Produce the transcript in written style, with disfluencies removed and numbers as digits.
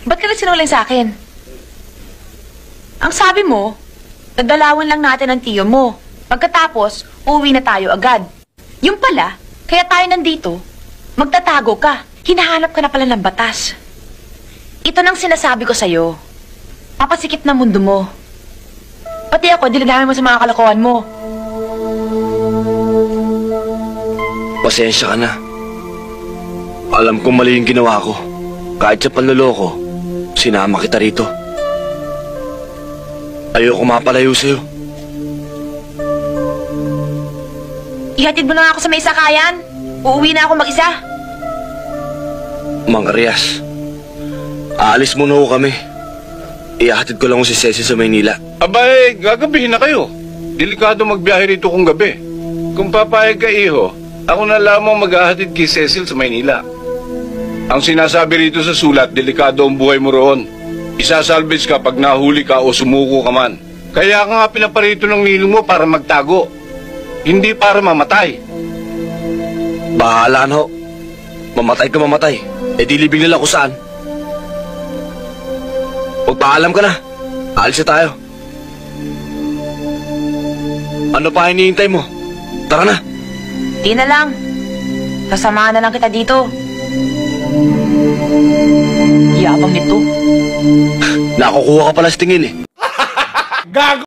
Ba't ka nagsinungaling sa akin? Ang sabi mo, dadalawin lang natin ang tiyo mo. Pagkatapos, uuwi na tayo agad. Yung pala, kaya tayo nandito, magtatago ka. Hinahanap ka na pala ng batas. Ito nang sinasabi ko sa'yo. Papasikip na mundo mo. Pati ako, dinadami mo sa mga kalokohan mo. Pasensya ka na. Alam kong mali yung ginawa ko. Kahit sa panloloko, sinama kita rito. Ayoko mapalayo sa'yo. Ihatid mo na nga ako sa may sakayan. Uuwi na ako mag-isa. Mang Arias, aalis muna ho kami. Ihatid ko lang si Cecil sa Maynila. Abay, gagabihin na kayo. Delikado magbiyahe rito kung gabi. Kung papayag ka, iho, ako na lamang mag-ahatid kay Cecil sa Maynila. Ang sinasabi rito sa sulat, delikado ang buhay mo roon. Isasalvage ka pag nahuli ka o sumuko ka man. Kaya ka nga pinaparito ng ninong mo para magtago. Hindi para mamatay. Bahala na ho. Mamatay ka mamatay. Eh di libing nila kung saan. Magpaalam ka na. Alis na tayo. Ano pa hinihintay mo? Tara na. Di na lang. Sasamahan na lang kita dito. Yabang nito. Nakukuha ka pala sa tingin eh. Gago!